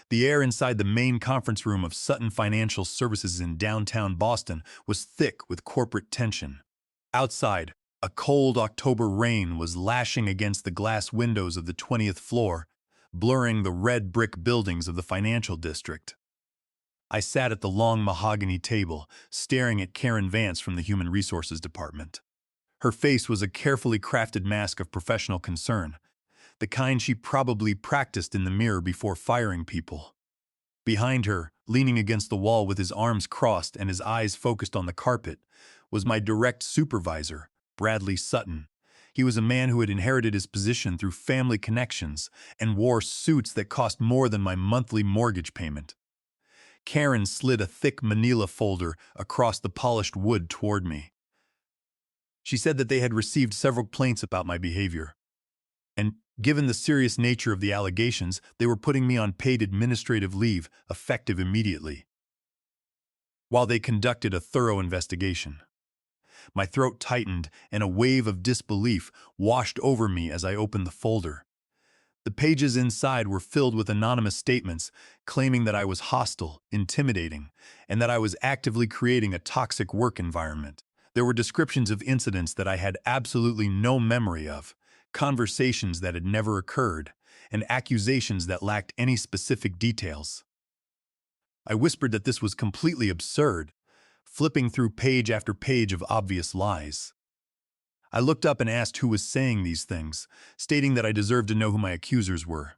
The air inside the main conference room of Sutton Financial Services in downtown Boston was thick with corporate tension. Outside, a cold October rain was lashing against the glass windows of the 20th floor, blurring the red brick buildings of the financial district. I sat at the long mahogany table, staring at Karen Vance from the Human Resources Department. Her face was a carefully crafted mask of professional concern, the kind she probably practiced in the mirror before firing people. Behind her, leaning against the wall with his arms crossed and his eyes focused on the carpet, was my direct supervisor, Bradley Sutton. He was a man who had inherited his position through family connections and wore suits that cost more than my monthly mortgage payment. Karen slid a thick manila folder across the polished wood toward me. She said that they had received several complaints about my behavior, and given the serious nature of the allegations, they were putting me on paid administrative leave, effective immediately, while they conducted a thorough investigation. My throat tightened, and a wave of disbelief washed over me as I opened the folder. The pages inside were filled with anonymous statements claiming that I was hostile, intimidating, and that I was actively creating a toxic work environment. There were descriptions of incidents that I had absolutely no memory of, conversations that had never occurred, and accusations that lacked any specific details. I whispered that this was completely absurd, flipping through page after page of obvious lies. I looked up and asked who was saying these things, stating that I deserved to know who my accusers were.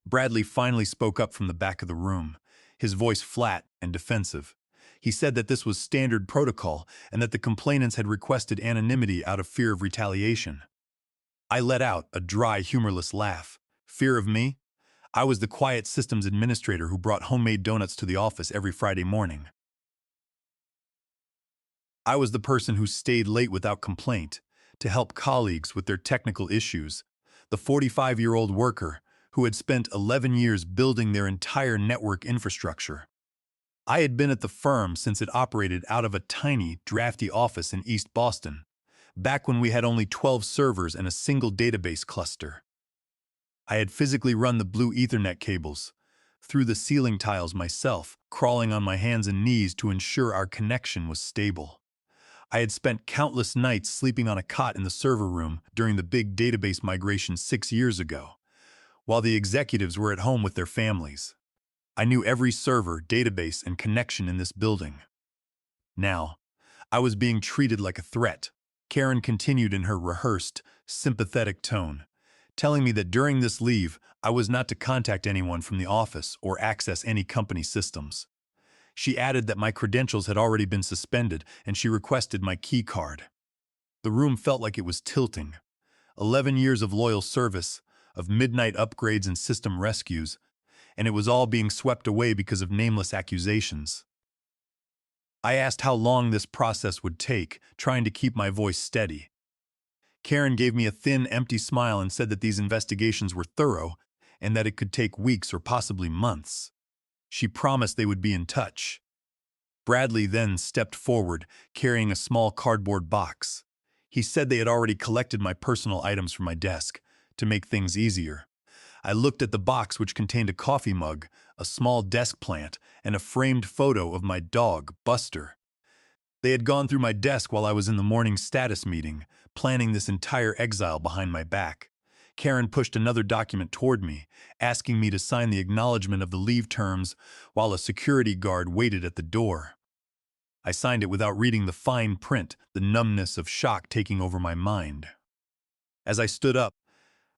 Bradley finally spoke up from the back of the room, his voice flat and defensive. He said that this was standard protocol and that the complainants had requested anonymity out of fear of retaliation. I let out a dry, humorless laugh. Fear of me? I was the quiet systems administrator who brought homemade donuts to the office every Friday morning. I was the person who stayed late without complaint to help colleagues with their technical issues, the 45-year-old worker who had spent 11 years building their entire network infrastructure. I had been at the firm since it operated out of a tiny, drafty office in East Boston, back when we had only 12 servers and a single database cluster. I had physically run the blue Ethernet cables through the ceiling tiles myself, crawling on my hands and knees to ensure our connection was stable. I had spent countless nights sleeping on a cot in the server room during the big database migration 6 years ago, while the executives were at home with their families. I knew every server, database, and connection in this building. Now, I was being treated like a threat. Karen continued in her rehearsed, sympathetic tone, telling me that during this leave, I was not to contact anyone from the office or access any company systems. She added that my credentials had already been suspended and she requested my key card. The room felt like it was tilting. 11 years of loyal service, of midnight upgrades and system rescues, and it was all being swept away because of nameless accusations. I asked how long this process would take, trying to keep my voice steady. Karen gave me a thin, empty smile and said that these investigations were thorough and that it could take weeks or possibly months. She promised they would be in touch. Bradley then stepped forward, carrying a small cardboard box. He said they had already collected my personal items from my desk to make things easier. I looked at the box, which contained a coffee mug, a small desk plant, and a framed photo of my dog, Buster. They had gone through my desk while I was in the morning status meeting, planning this entire exile behind my back. Karen pushed another document toward me, asking me to sign the acknowledgement of the leave terms while a security guard waited at the door. I signed it without reading the fine print, the numbness of shock taking over my mind. As I stood up,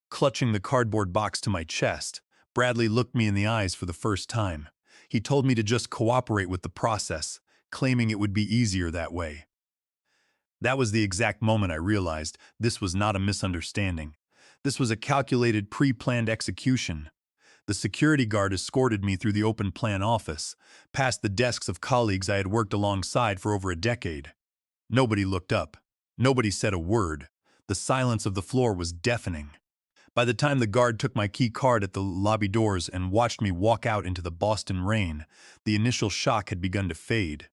clutching the cardboard box to my chest, Bradley looked me in the eyes for the first time. He told me to just cooperate with the process, claiming it would be easier that way. That was the exact moment I realized this was not a misunderstanding. This was a calculated, pre-planned execution. The security guard escorted me through the open plan office, past the desks of colleagues I had worked alongside for over a decade. Nobody looked up. Nobody said a word. The silence of the floor was deafening. By the time the guard took my key card at the lobby doors and watched me walk out into the Boston rain, the initial shock had begun to fade.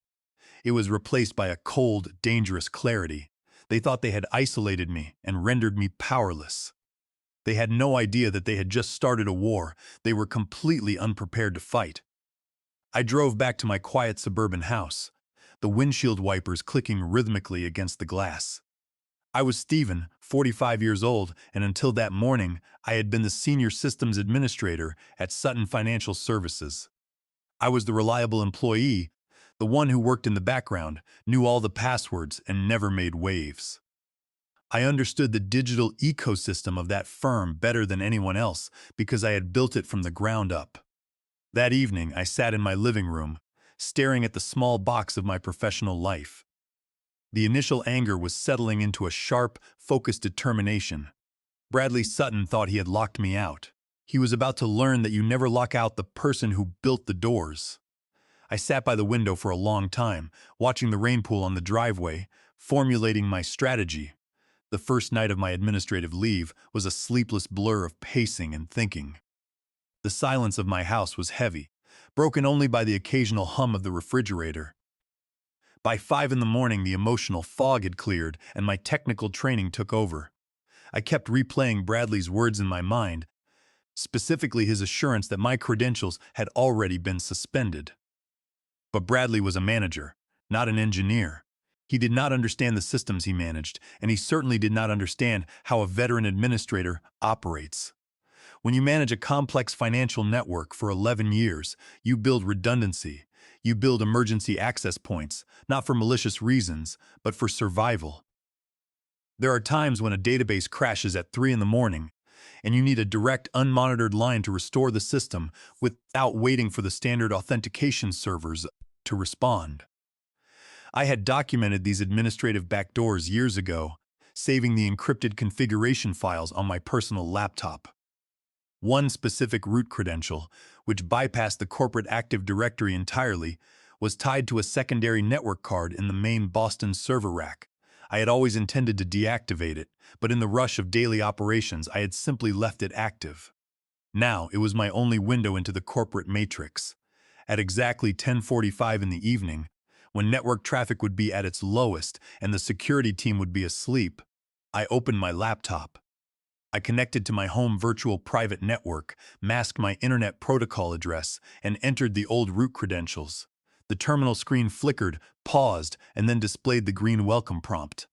It was replaced by a cold, dangerous clarity. They thought they had isolated me and rendered me powerless. They had no idea that they had just started a war they were completely unprepared to fight. I drove back to my quiet suburban house, the windshield wipers clicking rhythmically against the glass. I was Stephen, 45 years old, and until that morning, I had been the senior systems administrator at Sutton Financial Services. I was the reliable employee, the one who worked in the background, knew all the passwords, and never made waves. I understood the digital ecosystem of that firm better than anyone else because I had built it from the ground up. That evening, I sat in my living room, staring at the small box of my professional life. The initial anger was settling into a sharp, focused determination. Bradley Sutton thought he had locked me out. He was about to learn that you never lock out the person who built the doors. I sat by the window for a long time, watching the rain pool on the driveway, formulating my strategy. The first night of my administrative leave was a sleepless blur of pacing and thinking. The silence of my house was heavy, broken only by the occasional hum of the refrigerator. By 5 in the morning, the emotional fog had cleared and my technical training took over. I kept replaying Bradley's words in my mind, specifically his assurance that my credentials had already been suspended. But Bradley was a manager, not an engineer. He did not understand the systems he managed, and he certainly did not understand how a veteran administrator operates. When you manage a complex financial network for 11 years, you build redundancy. You build emergency access points, not for malicious reasons, but for survival. There are times when a database crashes at 3 in the morning, and you need a direct, unmonitored line to restore the system without waiting for the standard authentication servers to respond. I had documented these administrative backdoors years ago, saving the encrypted configuration files on my personal laptop. One specific root credential, which bypassed the corporate Active Directory entirely, was tied to a secondary network card in the main Boston server rack. I had always intended to deactivate it, but in the rush of daily operations, I had simply left it active. Now, it was my only window into the corporate matrix. At exactly 10:45 in the evening, when network traffic would be at its lowest and the security team would be asleep, I opened my laptop. I connected to my home virtual private network, masked my internet protocol address, and entered the old root credentials. The terminal screen flickered, paused, and then displayed the green welcome prompt.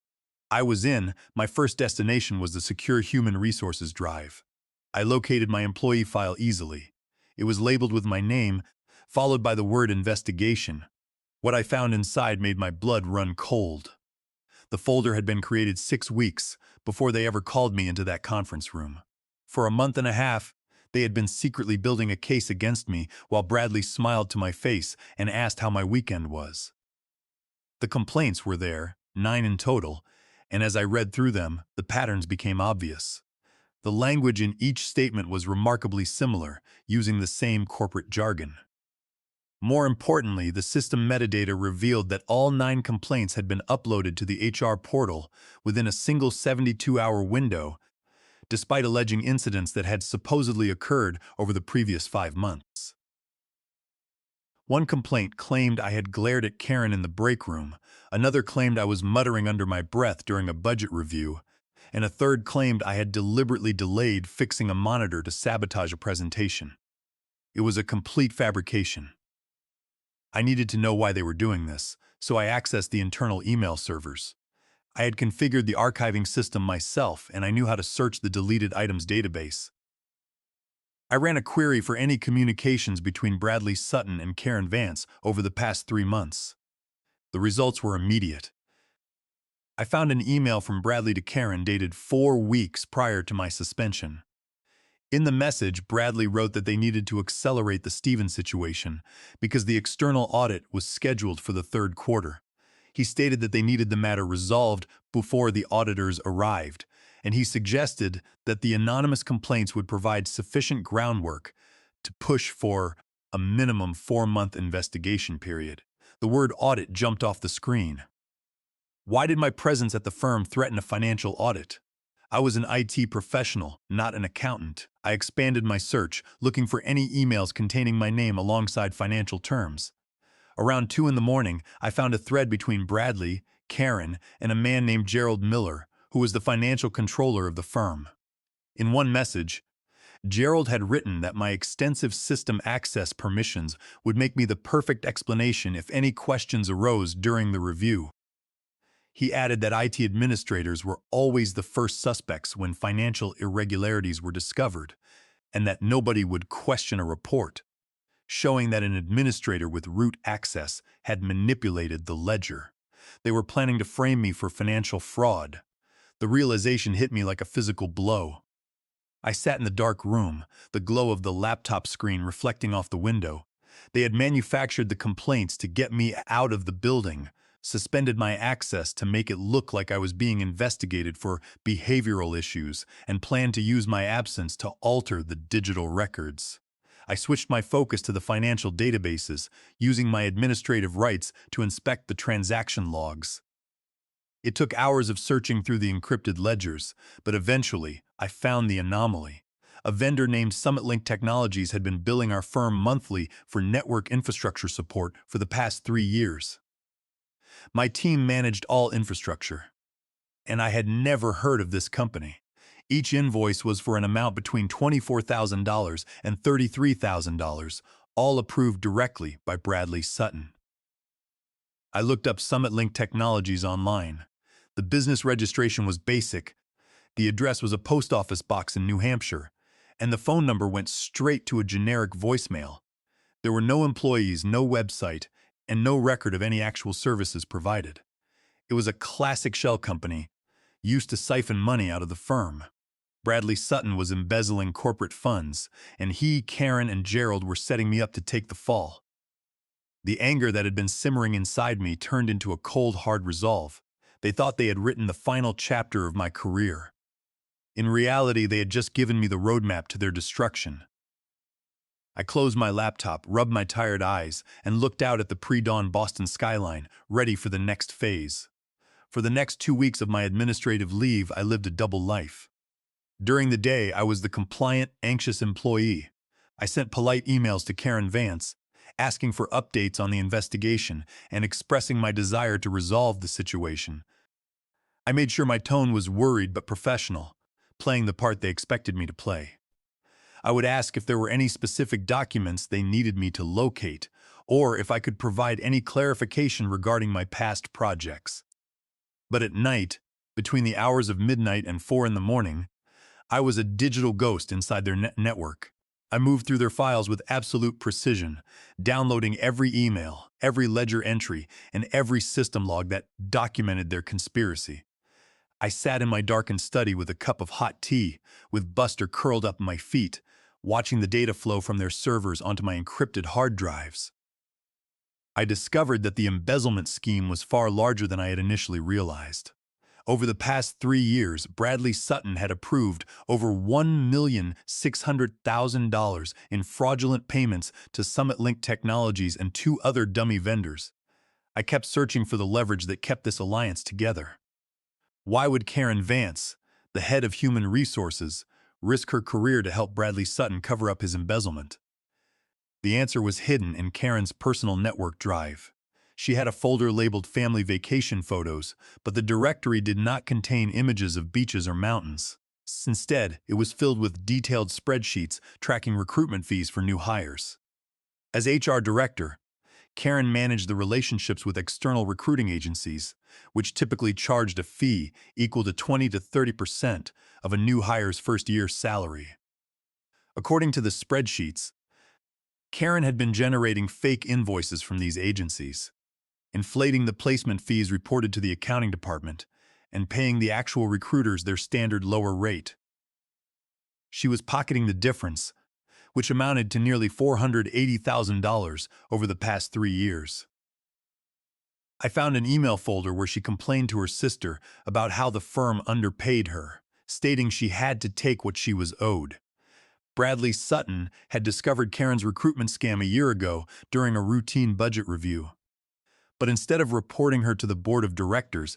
I was in. My first destination was the secure human resources drive. I located my employee file easily. It was labeled with my name, followed by the word investigation. What I found inside made my blood run cold. The folder had been created 6 weeks before they ever called me into that conference room. For a month and a half, they had been secretly building a case against me while Bradley smiled to my face and asked how my weekend was. The complaints were there, 9 in total, and as I read through them, the patterns became obvious. The language in each statement was remarkably similar, using the same corporate jargon. More importantly, the system metadata revealed that all 9 complaints had been uploaded to the HR portal within a single 72-hour window, despite alleging incidents that had supposedly occurred over the previous 5 months. One complaint claimed I had glared at Karen in the break room, another claimed I was muttering under my breath during a budget review, and a third claimed I had deliberately delayed fixing a monitor to sabotage a presentation. It was a complete fabrication. I needed to know why they were doing this, so I accessed the internal email servers. I had configured the archiving system myself, and I knew how to search the deleted items database. I ran a query for any communications between Bradley Sutton and Karen Vance over the past 3 months. The results were immediate. I found an email from Bradley to Karen dated 4 weeks prior to my suspension. In the message, Bradley wrote that they needed to accelerate the Stevens situation because the external audit was scheduled for the 3rd quarter. He stated that they needed the matter resolved before the auditors arrived, and he suggested that the anonymous complaints would provide sufficient groundwork to push for a minimum 4-month investigation period. The word audit jumped off the screen. Why did my presence at the firm threaten a financial audit? I was an IT professional, not an accountant. I expanded my search, looking for any emails containing my name alongside financial terms. Around 2 in the morning, I found a thread between Bradley, Karen, and a man named Gerald Miller, who was the financial controller of the firm. In one message, Gerald had written that my extensive system access permissions would make me the perfect explanation if any questions arose during the review. He added that IT administrators were always the first suspects when financial irregularities were discovered, and that nobody would question a report, showing that an administrator with root access had manipulated the ledger. They were planning to frame me for financial fraud. The realization hit me like a physical blow. I sat in the dark room, the glow of the laptop screen reflecting off the window. They had manufactured the complaints to get me out of the building, suspended my access to make it look like I was being investigated for behavioral issues, and planned to use my absence to alter the digital records. I switched my focus to the financial databases, using my administrative rights to inspect the transaction logs. It took hours of searching through the encrypted ledgers, but eventually I found the anomaly. A vendor named SummitLink Technologies had been billing our firm monthly for network infrastructure support for the past 3 years. My team managed all infrastructure, and I had never heard of this company. Each invoice was for an amount between $24,000 and $33,000, all approved directly by Bradley Sutton. I looked up SummitLink Technologies online. The business registration was basic, the address was a post office box in New Hampshire, and the phone number went straight to a generic voicemail. There were no employees, no website, and no record of any actual services provided. It was a classic shell company, used to siphon money out of the firm. Bradley Sutton was embezzling corporate funds, and he, Karen, and Gerald were setting me up to take the fall. The anger that had been simmering inside me turned into a cold, hard resolve. They thought they had written the final chapter of my career. In reality, they had just given me the roadmap to their destruction. I closed my laptop, rubbed my tired eyes, and looked out at the pre-dawn Boston skyline, ready for the next phase. For the next 2 weeks of my administrative leave, I lived a double life. During the day, I was the compliant, anxious employee. I sent polite emails to Karen Vance, asking for updates on the investigation and expressing my desire to resolve the situation. I made sure my tone was worried but professional, playing the part they expected me to play. I would ask if there were any specific documents they needed me to locate, or if I could provide any clarification regarding my past projects. But at night, between the hours of midnight and 4 in the morning, I was a digital ghost inside their network. I moved through their files with absolute precision, downloading every email, every ledger entry, and every system log that documented their conspiracy. I sat in my darkened study with a cup of hot tea, with Buster curled up at my feet, watching the data flow from their servers onto my encrypted hard drives. I discovered that the embezzlement scheme was far larger than I had initially realized. Over the past 3 years, Bradley Sutton had approved over $1,600,000 in fraudulent payments to SummitLink Technologies and 2 other dummy vendors. I kept searching for the leverage that kept this alliance together. Why would Karen Vance, the head of human resources, risk her career to help Bradley Sutton cover up his embezzlement? The answer was hidden in Karen's personal network drive. She had a folder labeled Family Vacation Photos, but the directory did not contain images of beaches or mountains. Instead, it was filled with detailed spreadsheets tracking recruitment fees for new hires. As HR director, Karen managed the relationships with external recruiting agencies, which typically charged a fee equal to 20 to 30% of a new hire's first-year salary. According to the spreadsheets, Karen had been generating fake invoices from these agencies, inflating the placement fees reported to the accounting department, and paying the actual recruiters their standard lower rate. She was pocketing the difference, which amounted to nearly $480,000 over the past 3 years. I found an email folder where she complained to her sister about how the firm underpaid her, stating she had to take what she was owed. Bradley Sutton had discovered Karen's recruitment scam a year ago during a routine budget review. But instead of reporting her to the board of directors,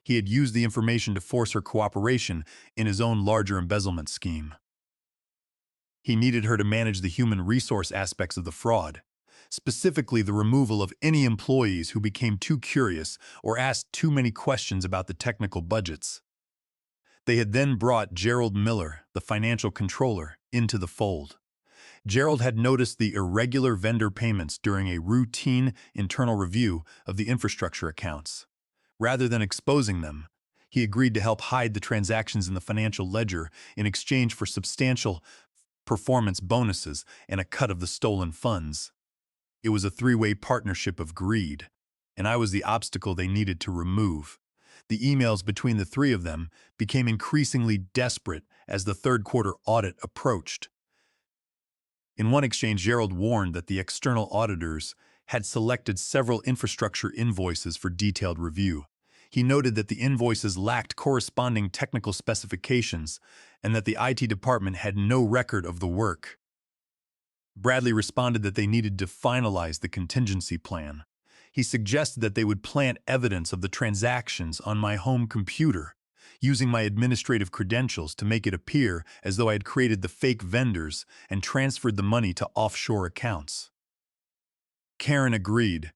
he had used the information to force her cooperation in his own larger embezzlement scheme. He needed her to manage the human resource aspects of the fraud, specifically the removal of any employees who became too curious or asked too many questions about the technical budgets. They had then brought Gerald Miller, the financial controller, into the fold. Gerald had noticed the irregular vendor payments during a routine internal review of the infrastructure accounts. Rather than exposing them, he agreed to help hide the transactions in the financial ledger in exchange for substantial performance bonuses and a cut of the stolen funds. It was a three-way partnership of greed, and I was the obstacle they needed to remove. The emails between the three of them became increasingly desperate as the third quarter audit approached. In one exchange, Gerald warned that the external auditors had selected several infrastructure invoices for detailed review. He noted that the invoices lacked corresponding technical specifications and that the IT department had no record of the work. Bradley responded that they needed to finalize the contingency plan. He suggested that they would plant evidence of the transactions on my home computer, using my administrative credentials to make it appear as though I had created the fake vendors and transferred the money to offshore accounts. Karen agreed,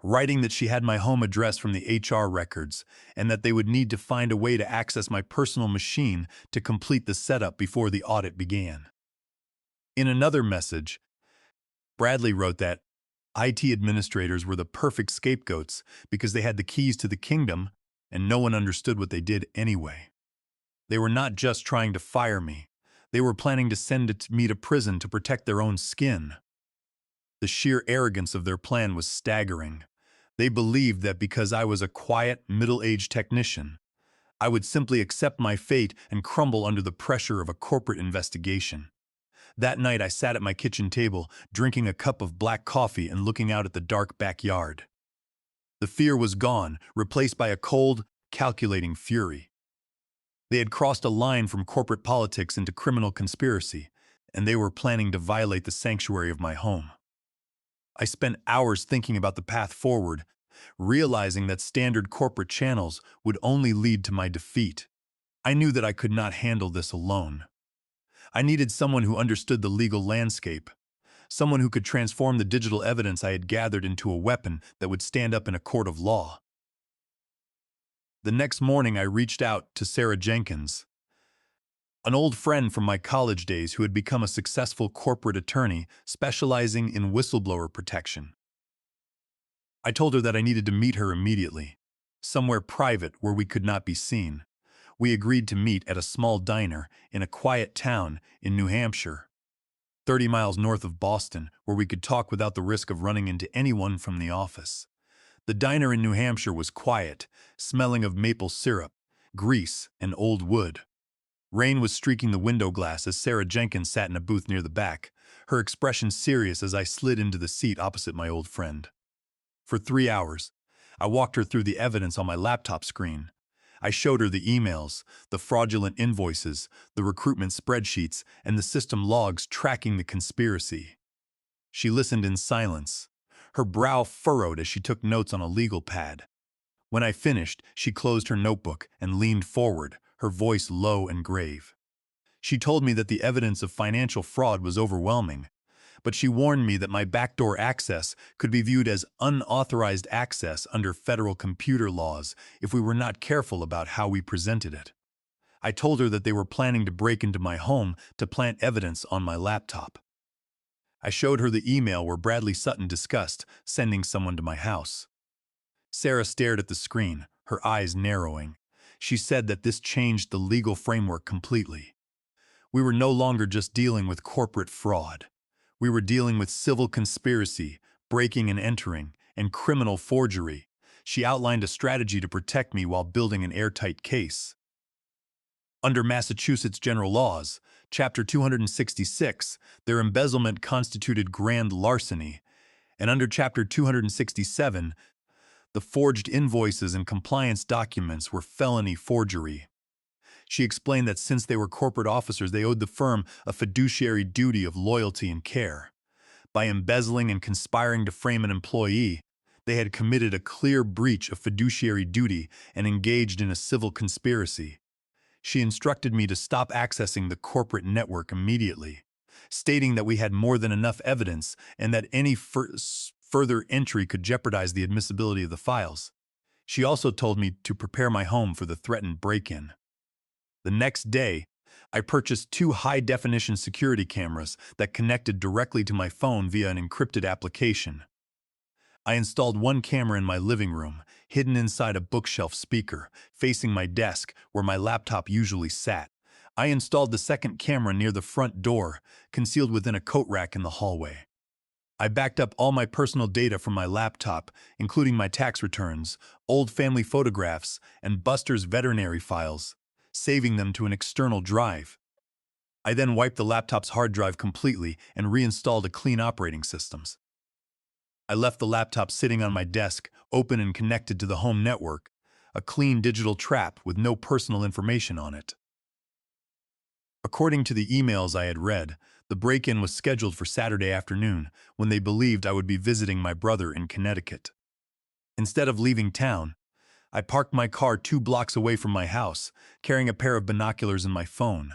writing that she had my home address from the HR records and that they would need to find a way to access my personal machine to complete the setup before the audit began. In another message, Bradley wrote that IT administrators were the perfect scapegoats because they had the keys to the kingdom and no one understood what they did anyway. They were not just trying to fire me. They were planning to send me to prison to protect their own skin. The sheer arrogance of their plan was staggering. They believed that because I was a quiet, middle-aged technician, I would simply accept my fate and crumble under the pressure of a corporate investigation. That night, I sat at my kitchen table, drinking a cup of black coffee and looking out at the dark backyard. The fear was gone, replaced by a cold, calculating fury. They had crossed a line from corporate politics into criminal conspiracy, and they were planning to violate the sanctuary of my home. I spent hours thinking about the path forward, realizing that standard corporate channels would only lead to my defeat. I knew that I could not handle this alone. I needed someone who understood the legal landscape, someone who could transform the digital evidence I had gathered into a weapon that would stand up in a court of law. The next morning, I reached out to Sarah Jenkins, an old friend from my college days who had become a successful corporate attorney specializing in whistleblower protection. I told her that I needed to meet her immediately, somewhere private where we could not be seen. We agreed to meet at a small diner in a quiet town in New Hampshire, 30 miles north of Boston, where we could talk without the risk of running into anyone from the office. The diner in New Hampshire was quiet, smelling of maple syrup, grease, and old wood. Rain was streaking the window glass as Sarah Jenkins sat in a booth near the back, her expression serious as I slid into the seat opposite my old friend. For 3 hours, I walked her through the evidence on my laptop screen. I showed her the emails, the fraudulent invoices, the recruitment spreadsheets, and the system logs tracking the conspiracy. She listened in silence, her brow furrowed as she took notes on a legal pad. When I finished, she closed her notebook and leaned forward, her voice low and grave. She told me that the evidence of financial fraud was overwhelming, but she warned me that my backdoor access could be viewed as unauthorized access under federal computer laws if we were not careful about how we presented it. I told her that they were planning to break into my home to plant evidence on my laptop. I showed her the email where Bradley Sutton discussed sending someone to my house. Sarah stared at the screen, her eyes narrowing. She said that this changed the legal framework completely. We were no longer just dealing with corporate fraud. We were dealing with civil conspiracy, breaking and entering, and criminal forgery. She outlined a strategy to protect me while building an airtight case. Under Massachusetts general laws, Chapter 266, their embezzlement constituted grand larceny, and under Chapter 267, the forged invoices and compliance documents were felony forgery. She explained that since they were corporate officers, they owed the firm a fiduciary duty of loyalty and care. By embezzling and conspiring to frame an employee, they had committed a clear breach of fiduciary duty and engaged in a civil conspiracy. She instructed me to stop accessing the corporate network immediately, stating that we had more than enough evidence and that any further entry could jeopardize the admissibility of the files. She also told me to prepare my home for the threatened break-in. The next day, I purchased two high-definition security cameras that connected directly to my phone via an encrypted application. I installed one camera in my living room, hidden inside a bookshelf speaker, facing my desk where my laptop usually sat. I installed the second camera near the front door, concealed within a coat rack in the hallway. I backed up all my personal data from my laptop, including my tax returns, old family photographs, and Buster's veterinary files, saving them to an external drive. I then wiped the laptop's hard drive completely and reinstalled a clean operating systems. I left the laptop sitting on my desk, open and connected to the home network, a clean digital trap with no personal information on it. According to the emails I had read, the break-in was scheduled for Saturday afternoon when they believed I would be visiting my brother in Connecticut. Instead of leaving town, I parked my car 2 blocks away from my house, carrying a pair of binoculars and my phone.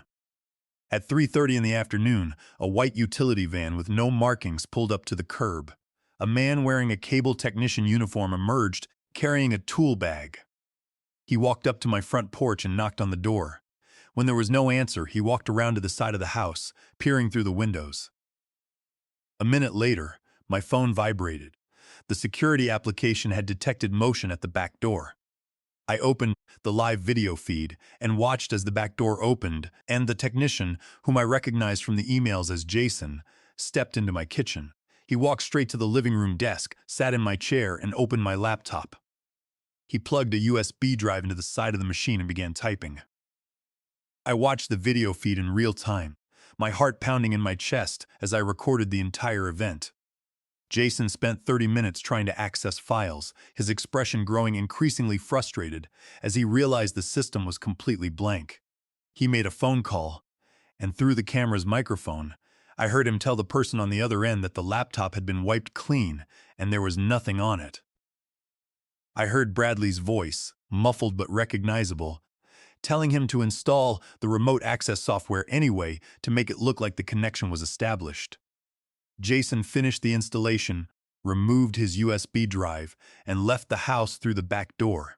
At 3:30 in the afternoon, a white utility van with no markings pulled up to the curb. A man wearing a cable technician uniform emerged, carrying a tool bag. He walked up to my front porch and knocked on the door. When there was no answer, he walked around to the side of the house, peering through the windows. A minute later, my phone vibrated. The security application had detected motion at the back door. I opened the live video feed and watched as the back door opened and the technician, whom I recognized from the emails as Jason, stepped into my kitchen. He walked straight to the living room desk, sat in my chair, and opened my laptop. He plugged a USB drive into the side of the machine and began typing. I watched the video feed in real time, my heart pounding in my chest as I recorded the entire event. Jason spent 30 minutes trying to access files, his expression growing increasingly frustrated as he realized the system was completely blank. He made a phone call, and through the camera's microphone, I heard him tell the person on the other end that the laptop had been wiped clean and there was nothing on it. I heard Bradley's voice, muffled but recognizable, telling him to install the remote access software anyway to make it look like the connection was established. Jason finished the installation, removed his USB drive, and left the house through the back door.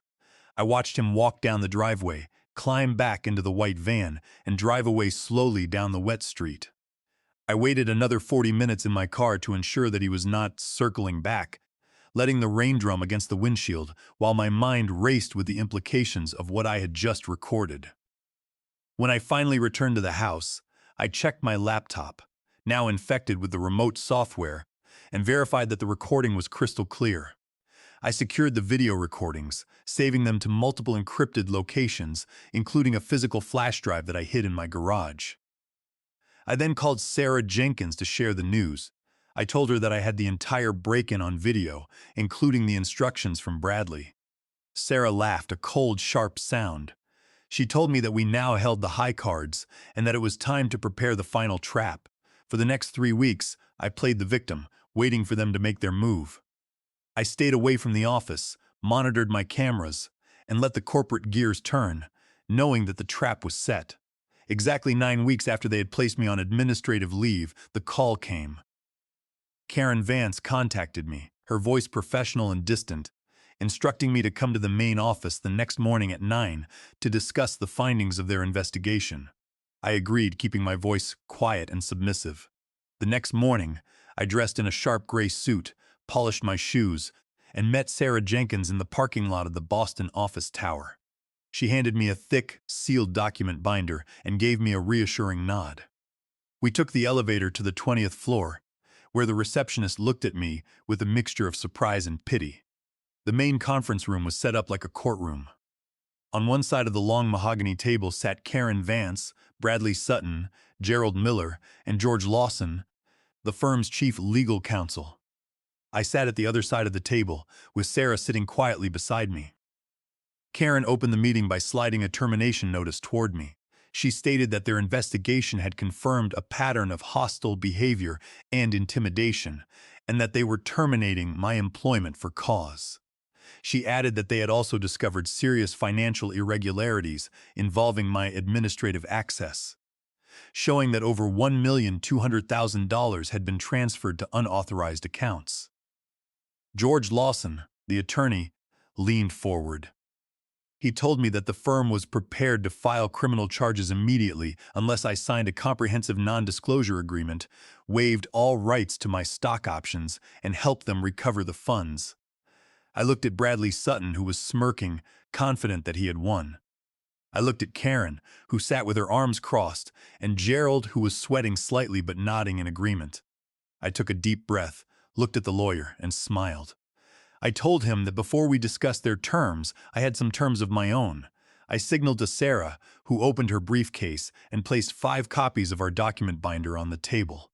I watched him walk down the driveway, climb back into the white van, and drive away slowly down the wet street. I waited another 40 minutes in my car to ensure that he was not circling back, letting the rain drum against the windshield while my mind raced with the implications of what I had just recorded. When I finally returned to the house, I checked my laptop, now infected with the remote software, and verified that the recording was crystal clear. I secured the video recordings, saving them to multiple encrypted locations, including a physical flash drive that I hid in my garage. I then called Sarah Jenkins to share the news. I told her that I had the entire break-in on video, including the instructions from Bradley. Sarah laughed, a cold, sharp sound. She told me that we now held the high cards and that it was time to prepare the final trap. For the next 3 weeks, I played the victim, waiting for them to make their move. I stayed away from the office, monitored my cameras, and let the corporate gears turn, knowing that the trap was set. Exactly 9 weeks after they had placed me on administrative leave, the call came. Karen Vance contacted me, her voice professional and distant, instructing me to come to the main office the next morning at 9 to discuss the findings of their investigation. I agreed, keeping my voice quiet and submissive. The next morning, I dressed in a sharp gray suit, polished my shoes, and met Sarah Jenkins in the parking lot of the Boston office tower. She handed me a thick, sealed document binder and gave me a reassuring nod. We took the elevator to the 20th floor, where the receptionist looked at me with a mixture of surprise and pity. The main conference room was set up like a courtroom. On one side of the long mahogany table sat Karen Vance, Bradley Sutton, Gerald Miller, and George Lawson, the firm's chief legal counsel. I sat at the other side of the table, with Sarah sitting quietly beside me. Karen opened the meeting by sliding a termination notice toward me. She stated that their investigation had confirmed a pattern of hostile behavior and intimidation, and that they were terminating my employment for cause. She added that they had also discovered serious financial irregularities involving my administrative access, showing that over $1,200,000 had been transferred to unauthorized accounts. George Lawson, the attorney, leaned forward. He told me that the firm was prepared to file criminal charges immediately unless I signed a comprehensive non-disclosure agreement, waived all rights to my stock options, and helped them recover the funds. I looked at Bradley Sutton, who was smirking, confident that he had won. I looked at Karen, who sat with her arms crossed, and Gerald, who was sweating slightly but nodding in agreement. I took a deep breath, looked at the lawyer, and smiled. I told him that before we discussed their terms, I had some terms of my own. I signaled to Sarah, who opened her briefcase and placed 5 copies of our document binder on the table.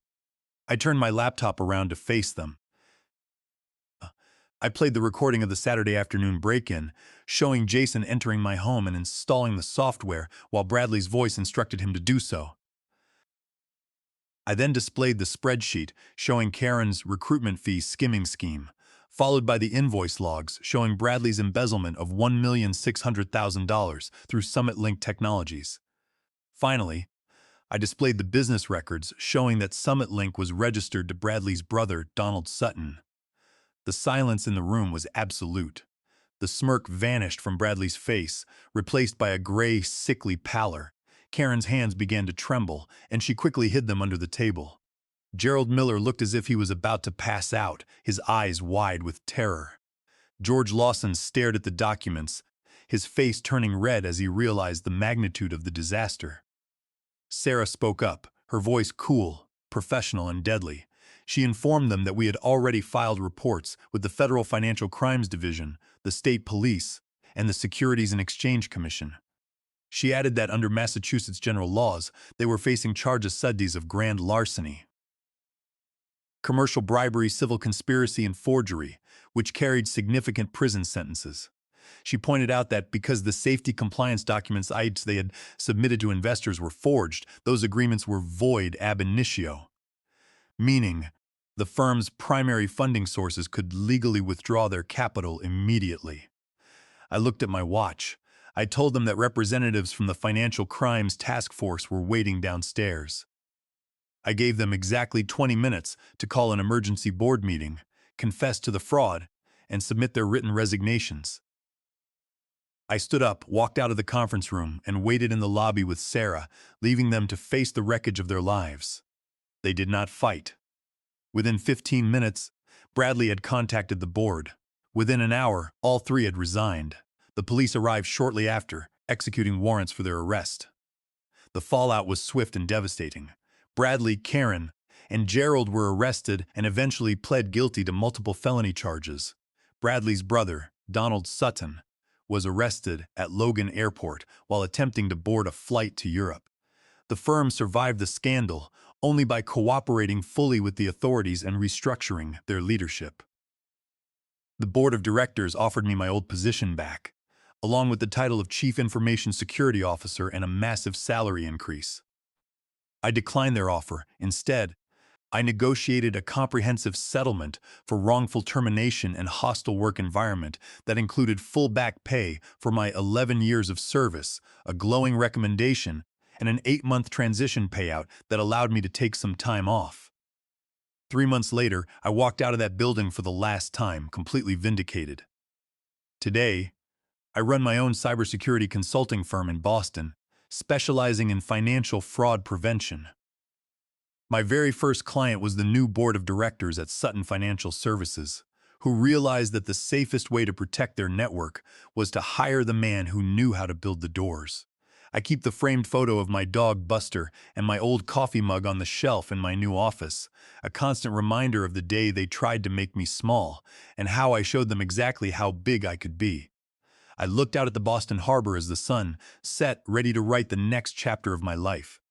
I turned my laptop around to face them. I played the recording of the Saturday afternoon break-in, showing Jason entering my home and installing the software while Bradley's voice instructed him to do so. I then displayed the spreadsheet showing Karen's recruitment fee skimming scheme, followed by the invoice logs showing Bradley's embezzlement of $1,600,000 through Summit Link Technologies. Finally, I displayed the business records showing that Summit Link was registered to Bradley's brother, Donald Sutton. The silence in the room was absolute. The smirk vanished from Bradley's face, replaced by a gray, sickly pallor. Karen's hands began to tremble, and she quickly hid them under the table. Gerald Miller looked as if he was about to pass out, his eyes wide with terror. George Lawson stared at the documents, his face turning red as he realized the magnitude of the disaster. Sarah spoke up, her voice cool, professional, and deadly. She informed them that we had already filed reports with the Federal Financial Crimes Division, the State Police, and the Securities and Exchange Commission. She added that under Massachusetts general laws, they were facing charges of grand larceny, commercial bribery, civil conspiracy, and forgery, which carried significant prison sentences. She pointed out that because the safety compliance documents they had submitted to investors were forged, those agreements were void ab initio, meaning the firm's primary funding sources could legally withdraw their capital immediately. I looked at my watch. I told them that representatives from the Financial Crimes Task Force were waiting downstairs. I gave them exactly 20 minutes to call an emergency board meeting, confess to the fraud, and submit their written resignations. I stood up, walked out of the conference room, and waited in the lobby with Sarah, leaving them to face the wreckage of their lives. They did not fight. Within 15 minutes, Bradley had contacted the board. Within an hour, all 3 had resigned. The police arrived shortly after, executing warrants for their arrest. The fallout was swift and devastating. Bradley, Karen, and Gerald were arrested and eventually pled guilty to multiple felony charges. Bradley's brother, Donald Sutton, was arrested at Logan Airport while attempting to board a flight to Europe. The firm survived the scandal only by cooperating fully with the authorities and restructuring their leadership. The board of directors offered me my old position back, along with the title of Chief Information Security Officer and a massive salary increase. I declined their offer. Instead, I negotiated a comprehensive settlement for wrongful termination and hostile work environment that included full back pay for my 11 years of service, a glowing recommendation, and an 8-month transition payout that allowed me to take some time off. 3 months later, I walked out of that building for the last time, completely vindicated. Today, I run my own cybersecurity consulting firm in Boston, specializing in financial fraud prevention. My very first client was the new board of directors at Sutton Financial Services, who realized that the safest way to protect their network was to hire the man who knew how to build the doors. I keep the framed photo of my dog Buster and my old coffee mug on the shelf in my new office, a constant reminder of the day they tried to make me small and how I showed them exactly how big I could be. I looked out at the Boston Harbor as the sun set, ready to write the next chapter of my life.